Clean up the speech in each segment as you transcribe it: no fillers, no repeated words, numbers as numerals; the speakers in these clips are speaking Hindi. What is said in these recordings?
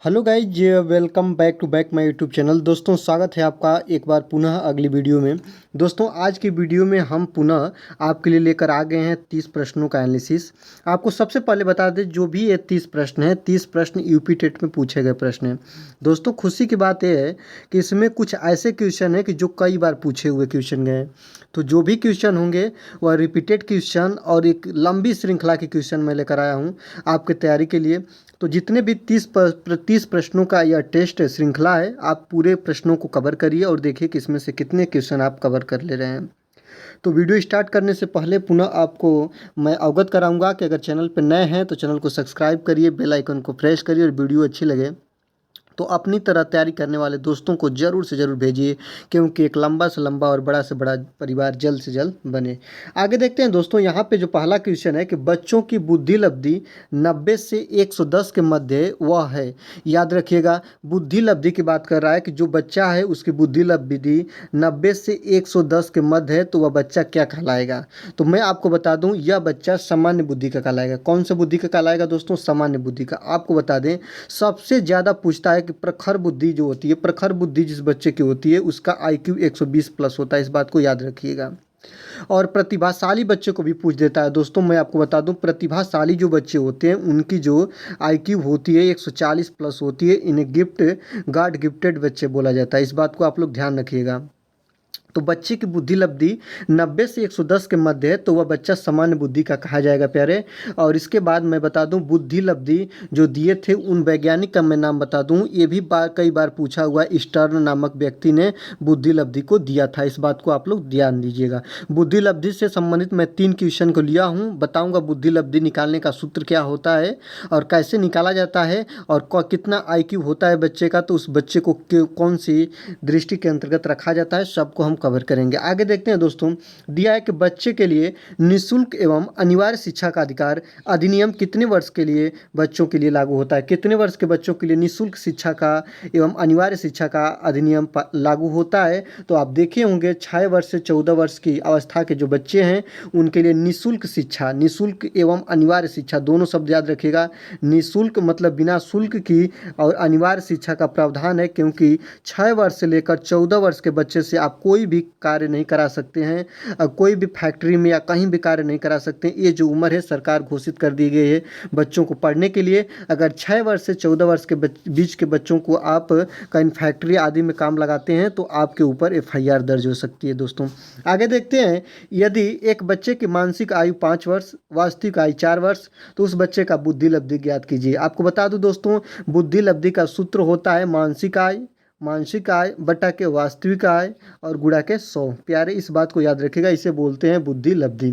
Hello guys, welcome back to back my YouTube channel. दोस्तों, स्वागत है आपका एक बार पुनः अगली वीडियो में। दोस्तों, आज की वीडियो में हम पुनः आपके लिए लेकर आ गए हैं 30 प्रश्नों का एनालिसिस। आपको सबसे पहले बता दें, जो भी ये 30 प्रश्न हैं, 30 प्रश्न यूपी टेट में पूछे गए प्रश्न हैं। दोस्तों, खुशी की बात यह है कि इसमें कुछ ऐसे क्वेश्चन हैं कि जो कई बार पूछे हुए क्वेश्चन गए हैं। तो जो भी क्वेश्चन होंगे वह रिपीटेड क्वेश्चन और एक लंबी श्रृंखला के क्वेश्चन मैं लेकर आया हूँ आपके तैयारी के लिए। तो जितने भी 30 प्रश्नों का यह टेस्ट श्रृंखला है, आप पूरे प्रश्नों को कवर करिए और देखिए कि इसमें से कितने क्वेश्चन आप कवर कर ले रहे हैं। तो वीडियो स्टार्ट करने से पहले पुनः आपको मैं अवगत कराऊंगा कि अगर चैनल पर नए हैं तो चैनल को सब्सक्राइब करिए, बेल आइकन को प्रेस करिए और वीडियो अच्छी लगे तो अपनी तरह तैयारी करने वाले दोस्तों को ज़रूर से ज़रूर भेजिए, क्योंकि एक लंबा से लंबा और बड़ा से बड़ा परिवार जल्द से जल्द बने। आगे देखते हैं दोस्तों, यहाँ पे जो पहला क्वेश्चन है कि बच्चों की बुद्धि लब्धि 90 से 110 के मध्य वह है। याद रखिएगा, बुद्धि लब्धि की बात कर रहा है कि जो बच्चा है उसकी बुद्धि लब्धि 90 से 110 के मध्य है, तो वह बच्चा क्या कहलाएगा। तो मैं आपको बता दूं, यह बच्चा सामान्य बुद्धि का कहलाएगा। कौन सा बुद्धि का कहलाएगा दोस्तों? सामान्य बुद्धि का। आपको बता दें, सबसे ज़्यादा पूछता है कि प्रखर बुद्धि जो होती है, प्रखर बुद्धि जिस बच्चे की होती है उसका IQ 120 प्लस होता है। इस बात को याद रखिएगा। और प्रतिभाशाली बच्चे को भी पूछ देता है। दोस्तों, मैं आपको बता दूं, प्रतिभाशाली जो बच्चे होते हैं उनकी जो IQ होती है 140 प्लस होती है। इन्हें गॉड गिफ्टेड बच्चे बोला जाता है। इस बात को आप लोग ध्यान रखिएगा। तो बच्चे की बुद्धि लब्धि 90 से 110 के मध्य है, तो वह बच्चा सामान्य बुद्धि का कहा जाएगा प्यारे। और इसके बाद मैं बता दूं, बुद्धि लब्धि जो दिए थे उन वैज्ञानिक का मैं नाम बता दूं। ये भी कई बार पूछा हुआ है। स्टर्न नामक व्यक्ति ने बुद्धि लब्धि को दिया था। इस बात को आप लोग ध्यान दीजिएगा। बुद्धि लब्धि से संबंधित मैं 3 क्वेश्चन को लिया हूँ। बताऊँगा बुद्धि लब्धि निकालने का सूत्र क्या होता है और कैसे निकाला जाता है और कितना IQ होता है बच्चे का, तो उस बच्चे को कौन सी दृष्टि के अंतर्गत रखा जाता है, सबको हम कवर करेंगे। आगे देखते हैं दोस्तों, दिया है कि बच्चे के लिए निःशुल्क एवं अनिवार्य शिक्षा का अधिकार अधिनियम कितने वर्ष के लिए बच्चों के लिए लागू होता है। कितने वर्ष के बच्चों के लिए निःशुल्क शिक्षा का एवं अनिवार्य शिक्षा का अधिनियम लागू होता है। तो आप देखे होंगे 6 वर्ष से 14 वर्ष की अवस्था के जो बच्चे हैं उनके लिए निःशुल्क शिक्षा, निःशुल्क एवं अनिवार्य शिक्षा दोनों शब्द याद रखिएगा। निःशुल्क मतलब बिना शुल्क की, और अनिवार्य शिक्षा का प्रावधान है, क्योंकि 6 वर्ष से लेकर 14 वर्ष के बच्चे से आप कोई भी कार्य नहीं करा सकते हैं। कोई भी फैक्ट्री में या कहीं भी कार्य नहीं करा सकते हैं। ये जो उम्र है सरकार घोषित कर दी गई है बच्चों को पढ़ने के लिए। अगर 6 वर्ष से 14 वर्ष के बीच के बच्चों को आप कहीं फैक्ट्री आदि में काम लगाते हैं तो आपके ऊपर FIR दर्ज हो सकती है। दोस्तों, आगे देखते हैं, यदि एक बच्चे की मानसिक आयु 5 वर्ष, वास्तविक आयु 4 वर्ष, तो उस बच्चे का बुद्धि लब्धि ज्ञात कीजिए। आपको बता दूं दोस्तों, बुद्धि लब्धि का सूत्र होता है मानसिक आय बटा के वास्तविक आय और गुणा के 100। प्यारे, इस बात को याद रखिएगा, इसे बोलते हैं बुद्धि लब्धि।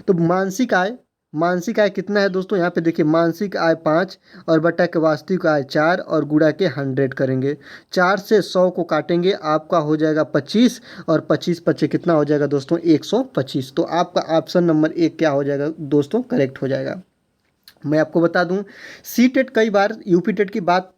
तो मानसिक आय कितना है दोस्तों? यहाँ पे देखिए, मानसिक आय 5 और बटा के वास्तविक आय 4 और गुणा के 100 करेंगे। 4 से 100 को काटेंगे, आपका हो जाएगा 25 और 25 पचे कितना हो जाएगा दोस्तों? 125। तो आपका ऑप्शन नंबर 1 क्या हो जाएगा दोस्तों? करेक्ट हो जाएगा। मैं आपको बता दूं, सी-टेट कई बार यूपी टेट की बात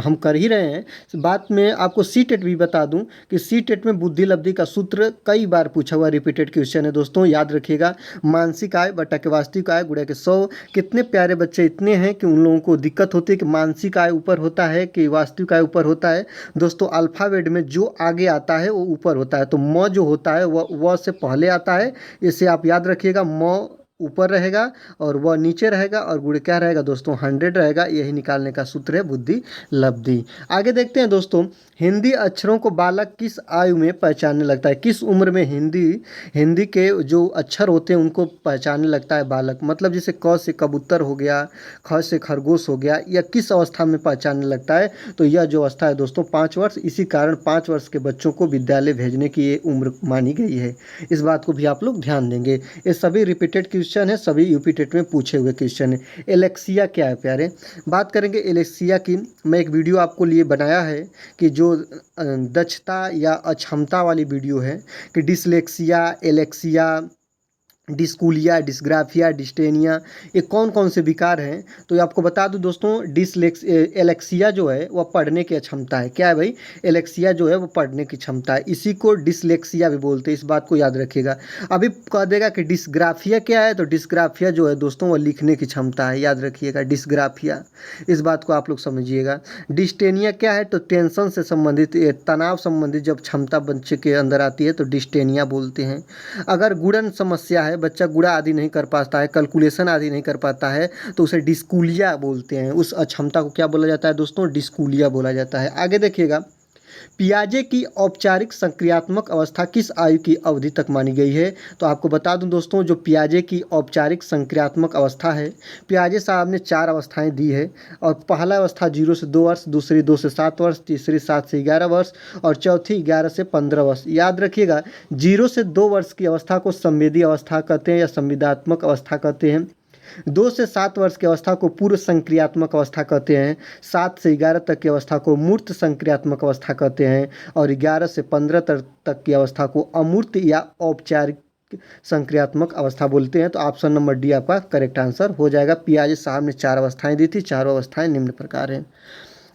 हम कर ही रहे हैं। बात में आपको सी-टेट भी बता दूं कि सी-टेट में बुद्धि लब्धि का सूत्र कई बार पूछा हुआ रिपीटेड क्वेश्चन है। दोस्तों, याद रखिएगा, मानसिक आय बटा के वास्तविक आय गुणा के 100। कितने प्यारे बच्चे इतने हैं कि उन लोगों को दिक्कत होती है कि मानसिक आय ऊपर होता है कि वास्तविक आय ऊपर होता है। दोस्तों, अल्फ़ाबेट में जो आगे आता है वो ऊपर होता है। तो म जो होता है वह से पहले आता है। इसे आप याद रखिएगा, म ऊपर रहेगा और वह नीचे रहेगा और गुण क्या रहेगा दोस्तों? 100 रहेगा। यही निकालने का सूत्र है बुद्धि लब्धि। आगे देखते हैं दोस्तों, हिंदी अक्षरों को बालक किस आयु में पहचानने लगता है? किस उम्र में हिंदी के जो अक्षर होते हैं उनको पहचानने लगता है बालक? मतलब जैसे क से कबूतर हो गया, ख से खरगोश हो गया, या किस अवस्था में पहचानने लगता है? तो यह जो अवस्था है दोस्तों 5 वर्ष। इसी कारण 5 वर्ष के बच्चों को विद्यालय भेजने की ये उम्र मानी गई है। इस बात को भी आप लोग ध्यान देंगे। ये सभी रिपीटेड क्वेश्चन है, सभी यूपी टेट में पूछे हुए क्वेश्चन है। एलेक्सिया क्या है प्यारे? बात करेंगे एलेक्सिया की। मैं एक वीडियो आपको लिए बनाया है कि जो दक्षता या अक्षमता वाली वीडियो है कि डिसलेक्सिया, एलेक्सिया, डिस्कूलिया, डिस्ग्राफिया, डिस्टेनिया, ये कौन कौन से विकार हैं? तो ये आपको बता दूं दोस्तों, एलेक्सिया जो है वह पढ़ने की अक्षमता है। क्या है भाई? एलेक्सिया जो है वो पढ़ने की क्षमता है, इसी को डिसलेक्सिया भी बोलते हैं, इस बात को याद रखिएगा। अभी कह देगा कि डिस्ग्राफिया क्या है, तो डिस्ग्राफिया जो है दोस्तों वो लिखने की क्षमता है, याद रखिएगा डिस्ग्राफिया, इस बात को आप लोग समझिएगा। डिस्टेनिया क्या है, तो टेंशन से संबंधित, तनाव संबंधित जब क्षमता बच्चे के अंदर आती है तो डिस्टेनिया बोलते हैं। अगर गुणन समस्या है, बच्चा गुणा आदि नहीं कर पाता है, कैलकुलेशन आदि नहीं कर पाता है, तो उसे डिस्कूलिया बोलते हैं। उस अक्षमता को क्या बोला जाता है दोस्तों? डिस्कूलिया बोला जाता है। आगे देखिएगा, पियाजे की औपचारिक संक्रियात्मक अवस्था किस आयु की अवधि तक मानी गई है? तो आपको बता दूं दोस्तों, जो पियाजे की औपचारिक संक्रियात्मक अवस्था है, पियाजे साहब ने 4 अवस्थाएं दी है, और पहला अवस्था 0 से 2 वर्ष, दूसरी 2 से 7 वर्ष, तीसरी 7 से 11 वर्ष, और चौथी 11 से 15 वर्ष। याद रखिएगा, 0 से 2 वर्ष की अवस्था को संवेदी अवस्था कहते हैं या संविदात्मक अवस्था कहते हैं। 2 से 7 वर्ष की अवस्था को पूर्व संक्रियात्मक अवस्था कहते हैं। 7 से 11 तक की अवस्था को मूर्त संक्रियात्मक अवस्था कहते हैं, और 11 से 15 तक की अवस्था को अमूर्त या औपचारिक संक्रियात्मक अवस्था बोलते हैं। तो ऑप्शन नंबर डी आपका करेक्ट आंसर हो जाएगा। पियाजे साहब ने 4 अवस्थाएं दी थी, चारों अवस्थाएं निम्न प्रकार हैं।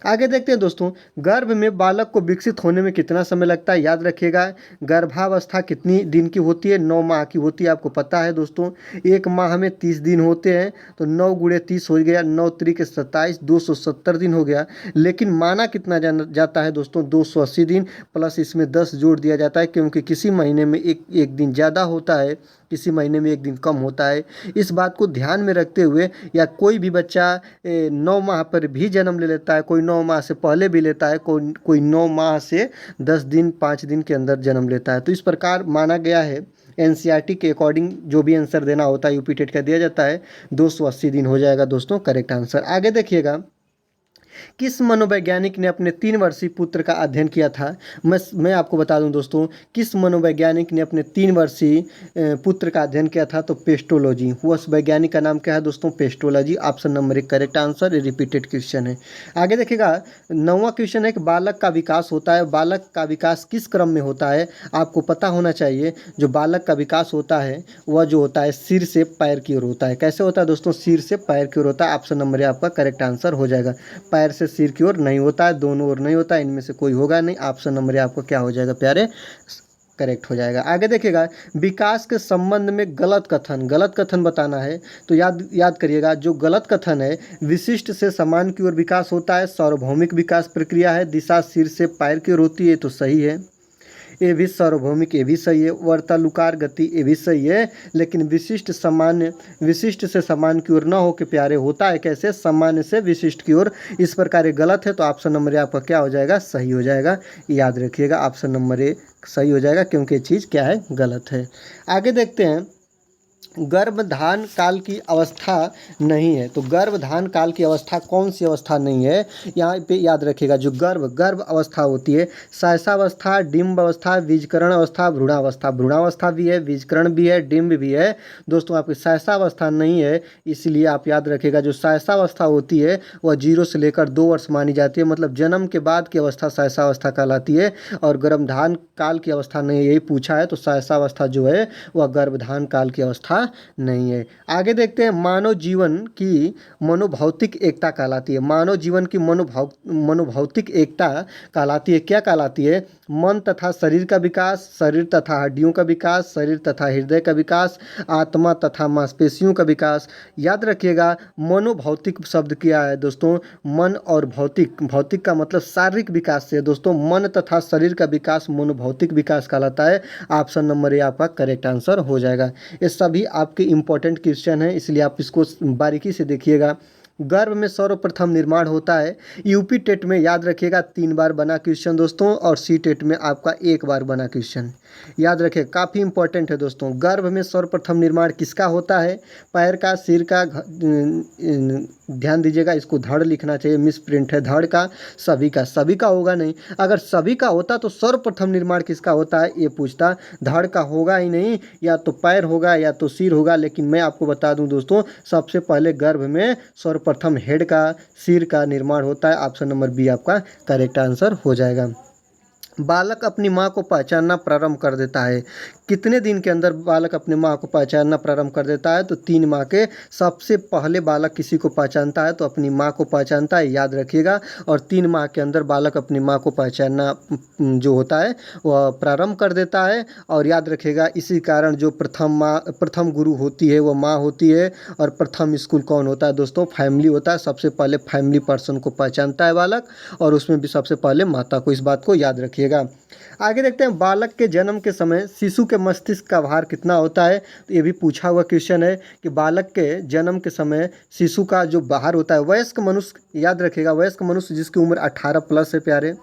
आगे देखते हैं दोस्तों, गर्भ में बालक को विकसित होने में कितना समय लगता है? याद रखिएगा, गर्भावस्था कितनी दिन की होती है? 9 माह की होती है, आपको पता है दोस्तों। 1 माह में 30 दिन होते हैं, तो 9 गुणे 30 हो गया, 9 त्रिक 27, 270 दिन हो गया। लेकिन माना कितना जाता है दोस्तों? 280 दिन, प्लस इसमें 10 जोड़ दिया जाता है, क्योंकि किसी महीने में एक दिन ज़्यादा होता है, किसी महीने में 1 दिन कम होता है। इस बात को ध्यान में रखते हुए, या कोई भी बच्चा 9 माह पर भी जन्म ले लेता है, कोई 9 माह से पहले भी लेता है, कोई 9 माह से 10 दिन 5 दिन के अंदर जन्म लेता है। तो इस प्रकार माना गया है। एनसीईआरटी के अकॉर्डिंग जो भी आंसर देना होता है यूपी टेट का दिया जाता है, 280 दिन हो जाएगा दोस्तों करेक्ट आंसर। आगे देखिएगा, किस मनोवैज्ञानिक ने अपने 3 वर्षीय पुत्र का अध्ययन किया था? मैं आपको बता दूं दोस्तों, किस मनोवैज्ञानिक ने अपने 3 वर्षीय पुत्र का अध्ययन किया था? तो पेस्टोलॉजी। उस वैज्ञानिक का नाम क्या है दोस्तों? Pestology. Option number 1 correct answer. Repeated question है। आगे देखिएगा, 9वां क्वेश्चन है कि बालक का विकास होता है, बालक का विकास किस क्रम में होता है? आपको पता होना चाहिए, जो बालक का विकास होता है वह जो होता है सिर से पैर की ओर होता है। कैसे होता है दोस्तों? सिर से पैर की ओर होता है। ऑप्शन नंबर आपका करेक्ट आंसर हो जाएगा। पैर से सिर की ओर नहीं होता है, दोनों ओर नहीं होता है, इनमें से कोई होगा नहीं। ऑप्शन नंबर आपको क्या हो जाएगा प्यारे? करेक्ट हो जाएगा। आगे देखिएगा, विकास के संबंध में गलत कथन बताना है। तो याद करिएगा, जो गलत कथन है, विशिष्ट से समान की ओर विकास होता है, सार्वभौमिक विकास प्रक्रिया है, दिशा सिर से पैर की ओर होती है, तो सही है। ये भी सार्वभौमिक, ये भी सही है। वर्तालुकार गति, ये भी सही है। लेकिन विशिष्ट से समान की ओर न हो के प्यारे होता है कैसे? सामान्य से विशिष्ट की ओर। इस प्रकार ये गलत है, तो ऑप्शन नंबर आपका क्या हो जाएगा? सही हो जाएगा। याद रखिएगा, ऑप्शन नंबर ए सही हो जाएगा, क्योंकि ये चीज़ क्या है? गलत है। आगे देखते हैं, गर्भधान काल की अवस्था नहीं है। तो गर्भधान काल की अवस्था कौन सी अवस्था नहीं है? यहाँ पे याद रखिएगा, जो गर्भ अवस्था होती है, शैशवावस्था, डिम्ब अवस्था, बीजकरण अवस्था, भ्रूणावस्था। भ्रूणावस्था भी है, बीजकरण भी है, डिम्ब भी है। दोस्तों आपकी शैशवावस्था नहीं है, इसलिए आप याद रखिएगा, जो शैशवावस्था होती है वह 0 से लेकर 2 वर्ष मानी जाती है, मतलब जन्म के बाद की अवस्था शैशवावस्था कहलाती है। और गर्भधान काल की अवस्था नहीं, यही पूछा है, तो शैशवावस्था जो है वह गर्भधान काल की अवस्था नहीं है। आगे देखते हैं, मानव जीवन की मनोभौतिक एकता कहलाती है। मानव जीवन की मनोभौतिक एकता कहलाती है, क्या कहलाती है? मन तथा शरीर का विकास, शरीर तथा हड्डियों का विकास, शरीर तथा हृदय का विकास, आत्मा तथा मांसपेशियों का विकास। याद रखिएगा, मनोभौतिक शब्द क्या है दोस्तों? मन और भौतिक, भौतिक का मतलब शारीरिक विकास से दोस्तों, मन तथा शरीर का विकास मनोभौतिक विकास कहलाता है। ऑप्शन नंबर ए आपका करेक्ट आंसर हो जाएगा। ये सभी आपके इंपॉर्टेंट क्वेश्चन है, इसलिए आप इसको बारीकी से देखिएगा। गर्भ में सर्वप्रथम निर्माण होता है। यूपी टेट में याद रखिएगा 3 बार बना क्वेश्चन दोस्तों, और सी टेट में आपका 1 बार बना क्वेश्चन। याद रखें, काफ़ी इंपॉर्टेंट है दोस्तों। गर्भ में सर्वप्रथम निर्माण किसका होता है? पैर का, सिर का, ध्यान दीजिएगा, इसको धड़ लिखना चाहिए, मिस प्रिंट है धड़ का। सभी का होगा नहीं। अगर सभी का होता तो सर्वप्रथम निर्माण किसका होता है ये पूछता। धड़ का होगा ही नहीं, या तो पैर होगा या तो सिर होगा। लेकिन मैं आपको बता दूं दोस्तों, सबसे पहले गर्भ में सर्वप्रथम हेड का, सिर का निर्माण होता है। ऑप्शन नंबर बी आपका करेक्ट आंसर हो जाएगा। बालक अपनी माँ को पहचानना प्रारंभ कर देता है। कितने दिन के अंदर बालक अपनी माँ को पहचानना प्रारंभ कर देता है? तो 3 माह के सबसे पहले बालक किसी को पहचानता है तो अपनी माँ को पहचानता है, याद रखिएगा। और 3 माह के अंदर बालक अपनी माँ को पहचानना जो होता है वह प्रारंभ कर देता है। और याद रखिएगा, इसी कारण जो प्रथम गुरु होती है वो माँ होती है। और प्रथम स्कूल कौन होता है दोस्तों? फैमिली होता है। सबसे पहले फैमिली पर्सन को पहचानता है बालक, और उसमें भी सबसे पहले माता को। इस बात को याद रखिएगा। आगे देखते हैं, बालक के जन्म के समय शिशु के मस्तिष्क का भार कितना होता है? तो ये भी पूछा हुआ क्वेश्चन है कि बालक के जन्म के समय शिशु का जो भार होता है, वयस्क मनुष्य, याद रखिएगा, वयस्क मनुष्य जिसकी उम्र 18 प्लस है प्यारे,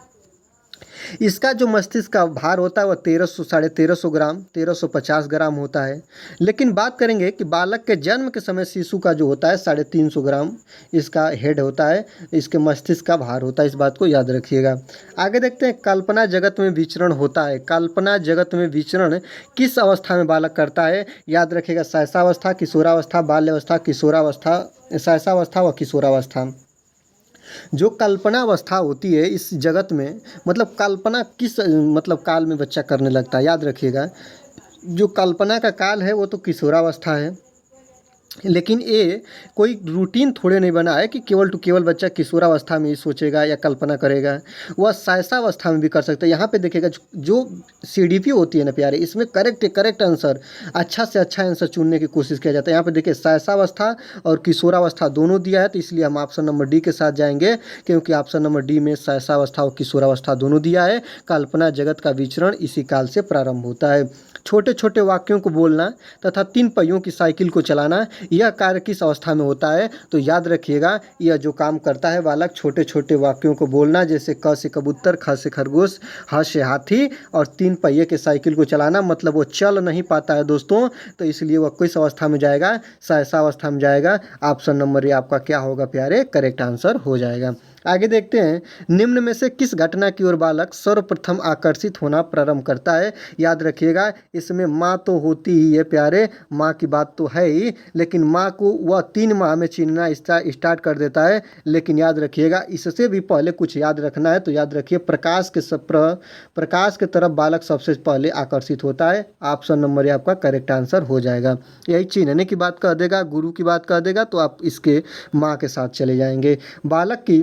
इसका जो मस्तिष्क का भार होता है वह 1300 ग्राम 1350 ग्राम होता है। लेकिन बात करेंगे कि बालक के जन्म के समय शिशु का जो होता है 350 ग्राम इसका हेड होता है, इसके मस्तिष्क का भार होता है। इस बात को याद रखिएगा। आगे देखते हैं, कल्पना जगत में विचरण होता है। कल्पना जगत में विचरण किस अवस्था में बालक करता है? याद रखिएगा, शैशवावस्था, किशोरावस्था, बाल्यावस्था, किशोरावस्था, शैशवावस्था व किशोरावस्था। जो कल्पना अवस्था होती है इस जगत में, मतलब कल्पना किस मतलब काल में बच्चा करने लगता है? याद रखिएगा, जो कल्पना का काल है वो तो किशोरावस्था है। लेकिन ये कोई रूटीन थोड़े नहीं बना है कि केवल टू केवल बच्चा किशोरावस्था में ही सोचेगा या कल्पना करेगा, वह शैशवावस्था में भी कर सकता है। यहाँ पे देखिएगा, जो CDP होती है ना प्यारे, इसमें करेक्ट आंसर, अच्छा से अच्छा आंसर चुनने की कोशिश किया जाता है। यहाँ पे देखिए, शैशवावस्था और किशोरावस्था दोनों दिया है, तो इसलिए हम ऑप्शन नंबर डी के साथ जाएंगे, क्योंकि ऑप्शन नंबर डी में शैशवावस्था और किशोरावस्था दोनों दिया है। कल्पना जगत का विचरण इसी काल से प्रारंभ होता है। छोटे छोटे वाक्यों को बोलना तथा 3 पहियों की साइकिल को चलाना, यह कार्य किस अवस्था में होता है? तो याद रखिएगा, यह जो काम करता है बालक, छोटे छोटे वाक्यों को बोलना, जैसे क से कबूतर, ख से खरगोश, ह से हाथी, और 3 पहिए के साइकिल को चलाना, मतलब वो चल नहीं पाता है दोस्तों, तो इसलिए वह किस अवस्था में जाएगा? शैशवावस्था में जाएगा। ऑप्शन नंबर ए आपका क्या होगा प्यारे? करेक्ट आंसर हो जाएगा। आगे देखते हैं, निम्न में से किस घटना की ओर बालक सर्वप्रथम आकर्षित होना प्रारंभ करता है? याद रखिएगा, इसमें माँ तो होती ही है प्यारे, माँ की बात तो है ही, लेकिन माँ को वह 3 माह में चिन्हना स्टार्ट कर देता है। लेकिन याद रखिएगा, इससे भी पहले कुछ याद रखना है, तो याद रखिए, प्रकाश के तरफ बालक सबसे पहले आकर्षित होता है। ऑप्शन नंबर ए आपका करेक्ट आंसर हो जाएगा। यही चिन्हने की बात कह देगा, गुरु की बात कह देगा, तो आप इसके माँ के साथ चले जाएंगे। बालक की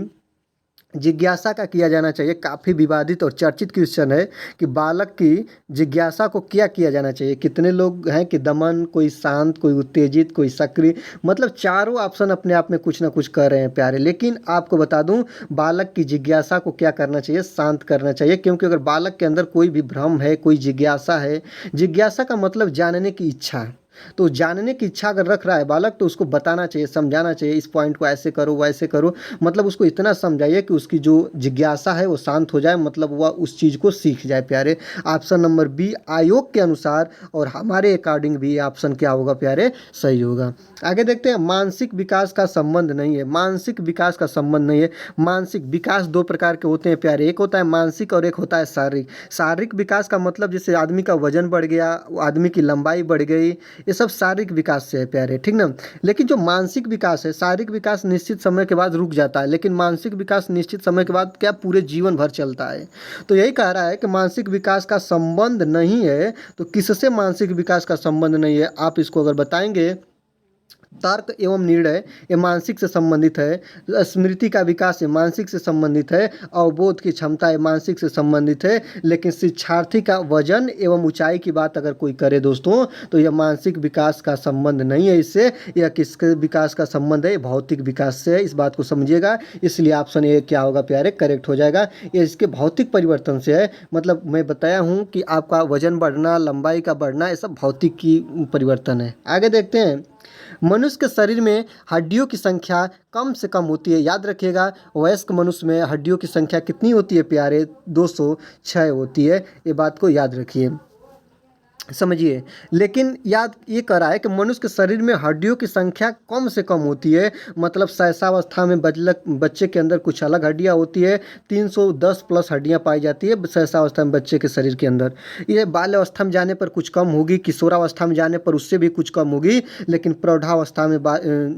जिज्ञासा का किया जाना चाहिए। काफ़ी विवादित और चर्चित क्वेश्चन है कि बालक की जिज्ञासा को क्या किया जाना चाहिए। कितने लोग हैं कि दमन, कोई शांत, कोई उत्तेजित, कोई सक्रिय, मतलब चारों ऑप्शन अपने आप में कुछ ना कुछ कर रहे हैं प्यारे। लेकिन आपको बता दूं, बालक की जिज्ञासा को क्या करना चाहिए? शांत करना चाहिए। क्योंकि अगर बालक के अंदर कोई भी भ्रम है, कोई जिज्ञासा है, जिज्ञासा का मतलब जानने की इच्छा, तो जानने की इच्छा अगर रख रहा है बालक, तो उसको बताना चाहिए, समझाना चाहिए, इस पॉइंट को ऐसे करो, वैसे करो, मतलब उसको इतना समझाइए कि उसकी जो जिज्ञासा है वो शांत हो जाए, मतलब वह उस चीज़ को सीख जाए प्यारे। ऑप्शन नंबर बी आयोग के अनुसार और हमारे अकॉर्डिंग भी ऑप्शन क्या होगा प्यारे? सही होगा। आगे देखते हैं, मानसिक विकास का संबंध नहीं है। मानसिक विकास का संबंध नहीं है। मानसिक विकास 2 प्रकार के होते हैं प्यारे, एक होता है मानसिक और एक होता है शारीरिक। शारीरिक विकास का मतलब जैसे आदमी का वजन बढ़ गया, आदमी की लंबाई बढ़ गई, ये सब शारीरिक विकास से है प्यारे, ठीक ना। लेकिन जो मानसिक विकास है, शारीरिक विकास निश्चित समय के बाद रुक जाता है, लेकिन मानसिक विकास निश्चित समय के बाद क्या पूरे जीवन भर चलता है। तो यही कह रहा है कि मानसिक विकास का संबंध नहीं है। तो किससे मानसिक विकास का संबंध नहीं है? आप इसको अगर बताएंगे, तर्क एवं निर्णय ये मानसिक से संबंधित है, स्मृति का विकास ये मानसिक से संबंधित है, अवबोध की क्षमता ये मानसिक से संबंधित है। लेकिन शिक्षार्थी का वजन एवं ऊंचाई की बात अगर कोई करे दोस्तों, तो यह मानसिक विकास का संबंध नहीं है इससे। यह किसके विकास का संबंध है? भौतिक विकास से है। इस बात को समझिएगा। इसलिए ऑप्शन ए क्या होगा प्यारे? करेक्ट हो जाएगा। ये इसके भौतिक परिवर्तन से है, मतलब मैं बताया हूँ कि आपका वजन बढ़ना, लंबाई का बढ़ना, ये सब भौतिक की परिवर्तन है। आगे देखते हैं, मनुष्य के शरीर में हड्डियों की संख्या कम से कम होती है। याद रखिएगा, वयस्क मनुष्य में हड्डियों की संख्या कितनी होती है प्यारे? 206 होती है। ये बात को याद रखिए। समझिए। लेकिन याद ये कर रहा है कि मनुष्य के शरीर में हड्डियों की संख्या कम से कम होती है, मतलब शैशवावस्था में बच्चे के अंदर कुछ अलग हड्डियाँ होती है, 310 प्लस हड्डियाँ पाई जाती है शैशवावस्था में बच्चे के शरीर के अंदर। ये बाल्यावस्था में जाने पर कुछ कम होगी, किशोरावस्था में जाने पर उससे भी कुछ कम होगी, लेकिन प्रौढ़ावस्था में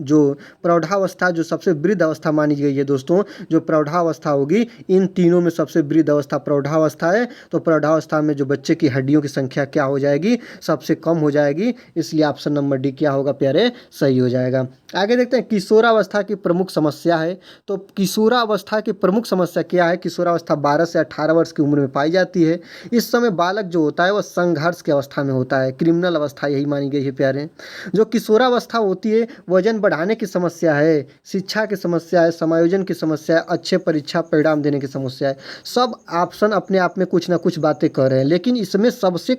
जो प्रौढ़ावस्था जो सबसे वृद्ध अवस्था मानी गई है दोस्तों, जो प्रौढ़ावस्था होगी, इन तीनों में सबसे वृद्ध अवस्था प्रौढ़ावस्था है। तो प्रौढ़ावस्था में जो बच्चे की हड्डियों की संख्या क्या हो जाएगी, सबसे कम हो जाएगी, इसलिए ऑप्शन नंबर डी क्या होगा प्यारे, सही हो जाएगा। आगे देखते हैं किशोरावस्था की प्रमुख समस्या है। तो किशोरावस्था की प्रमुख समस्या क्या है? किशोरावस्था 12 से 18 वर्ष की उम्र में पाई जाती है। इस समय बालक जो होता है वह संघर्ष की अवस्था में होता है, क्रिमिनल अवस्था यही मानी गई है प्यारे। जो किशोरावस्था होती है वजन बढ़ाने की समस्या है, शिक्षा की समस्या है, समायोजन की समस्या है, अच्छे परीक्षा परिणाम देने की समस्या है। सब ऑप्शन अपने आप में कुछ ना कुछ बातें कर रहे हैं, लेकिन इसमें सबसे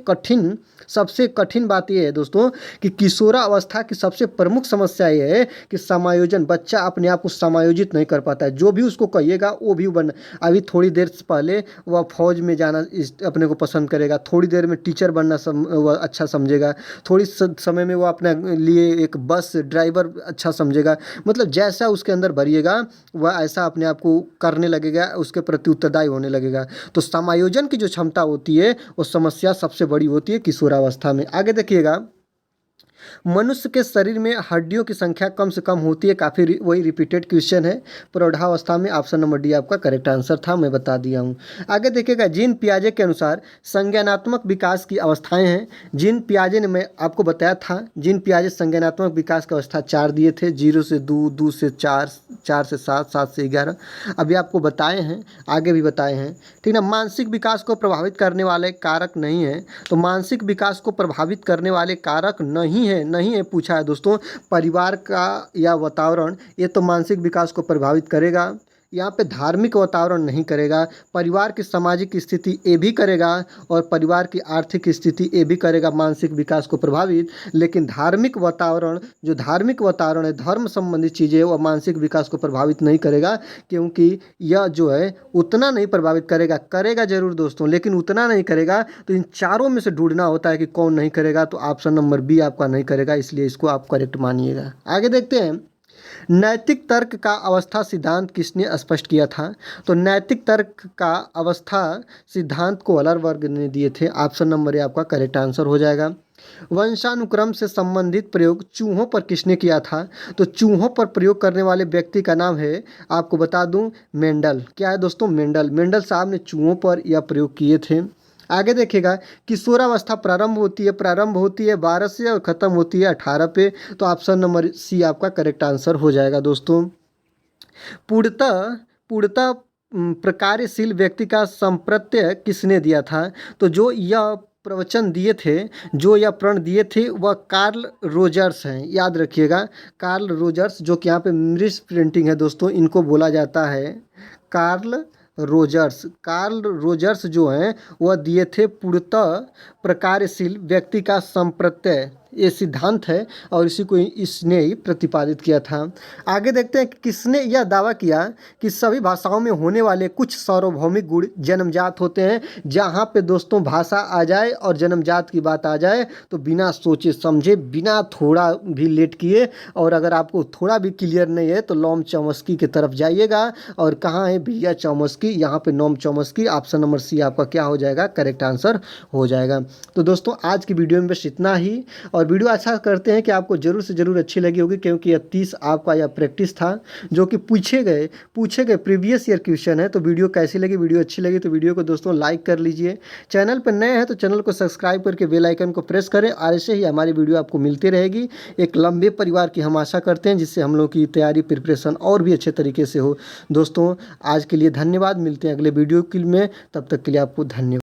कठिन बात यह है दोस्तों कि किशोरावस्था की सबसे प्रमुख समस्या यह है कि समायोजन, बच्चा अपने आप को समायोजित नहीं कर पाता है। जो भी उसको कहिएगा वो भी बन, अभी थोड़ी देर पहले वह फौज में जाना अपने को पसंद करेगा, थोड़ी देर में टीचर बनना वह अच्छा समझेगा, थोड़ी समय में वो अपने लिए एक बस ड्राइवर अच्छा समझेगा। मतलब जैसा उसके अंदर भरिएगा वह ऐसा अपने आप को करने लगेगा, उसके प्रति उत्तरदायी होने लगेगा। तो समायोजन की जो क्षमता होती है वो समस्या सबसे बड़ी होती है किशोरावस्था में। आगे देखिएगा, मनुष्य के शरीर में हड्डियों की संख्या कम से कम होती है, काफ़ी वही रिपीटेड क्वेश्चन है। प्रौढ़ावस्था में ऑप्शन नंबर डी आपका करेक्ट आंसर था, मैं बता दिया हूँ। आगे देखिएगा, जीन पियाजे के अनुसार संज्ञानात्मक विकास की अवस्थाएं हैं। जीन पियाजे ने, मैं आपको बताया था, जीन पियाजे संज्ञानात्मक विकास की अवस्था 4 दिए थे, 0 से 2, 2 से 4, 4 से 7, 7 से 11 अभी आपको बताए हैं, आगे भी बताए हैं, ठीक ना। मानसिक विकास को प्रभावित करने वाले कारक नहीं है, तो मानसिक विकास को प्रभावित करने वाले कारक नहीं है पूछा है दोस्तों। परिवार का या वातावरण, ये तो मानसिक विकास को प्रभावित करेगा, यहाँ पे धार्मिक वातावरण नहीं करेगा। परिवार की सामाजिक स्थिति ये भी करेगा और परिवार की आर्थिक स्थिति ये भी करेगा मानसिक विकास को प्रभावित, लेकिन धार्मिक वातावरण, जो धार्मिक वातावरण है, धर्म संबंधी चीज़ें, वह मानसिक विकास को प्रभावित नहीं करेगा, क्योंकि यह जो है उतना नहीं प्रभावित करेगा। करेगा जरूर दोस्तों, लेकिन उतना नहीं करेगा। तो इन चारों में से ढूंढना होता है कि कौन नहीं करेगा, तो ऑप्शन नंबर बी आपका नहीं करेगा, इसलिए इसको आप करेक्ट मानिएगा। आगे देखते हैं, नैतिक तर्क का अवस्था सिद्धांत किसने स्पष्ट किया था? तो नैतिक तर्क का अवस्था सिद्धांत को हलरवर्ग ने दिए थे, ऑप्शन नंबर ए आपका करेक्ट आंसर हो जाएगा। वंशानुक्रम से संबंधित प्रयोग चूहों पर किसने किया था? तो चूहों पर प्रयोग करने वाले व्यक्ति का नाम है, आपको बता दूं, मेंडल। क्या है दोस्तों? मेंडल साहब ने चूहों पर यह प्रयोग किए थे। आगे देखिएगा, किशोरावस्था प्रारंभ होती है 12 से और ख़त्म होती है 18 पे, तो ऑप्शन नंबर सी आपका करेक्ट आंसर हो जाएगा दोस्तों। पूर्णतः प्रकार्यशील व्यक्ति का संप्रत्यय किसने दिया था? तो जो यह प्रवचन दिए थे, जो यह प्रण दिए थे, वह कार्ल रोजर्स हैं, याद रखिएगा। कार्ल रोजर्स, जो कि यहाँ पे मिस प्रिंटिंग है दोस्तों, इनको बोला जाता है कार्ल रोजर्स जो हैं वह दिए थे पूर्णतः प्रकार्यशील व्यक्ति का संप्रत्यय, ये सिद्धांत है और इसी को इसने ही प्रतिपादित किया था। आगे देखते हैं कि किसने यह दावा किया कि सभी भाषाओं में होने वाले कुछ सार्वभौमिक गुण जन्मजात होते हैं। जहाँ पे दोस्तों भाषा आ जाए और जन्मजात की बात आ जाए तो बिना सोचे समझे, बिना थोड़ा भी लेट किए, और अगर आपको थोड़ा भी क्लियर नहीं है तो नोम चॉम्स्की की तरफ जाइएगा। और कहाँ है भैया चॉम्स्की? यहाँ पे Noam Chomsky, option number C आपका क्या हो जाएगा? करेक्ट आंसर हो जाएगा। तो दोस्तों आज की वीडियो में बस इतना ही, और वीडियो अच्छा करते हैं कि आपको ज़रूर से ज़रूर अच्छी लगी होगी, क्योंकि यह 30 आपका यह प्रैक्टिस था जो कि पूछे गए प्रीवियस ईयर क्वेश्चन है। तो वीडियो कैसी लगी? वीडियो अच्छी लगी तो वीडियो को दोस्तों लाइक कर लीजिए। चैनल पर नए हैं तो चैनल को सब्सक्राइब करके बेल आइकन को प्रेस करें, और ऐसे ही हमारी वीडियो आपको मिलती रहेगी। एक लंबे परिवार की हम आशा करते हैं, जिससे हम लोग की तैयारी प्रिपरेशन और भी अच्छे तरीके से हो। दोस्तों आज के लिए धन्यवाद, मिलते हैं अगले वीडियो में, तब तक के लिए आपको धन्यवाद।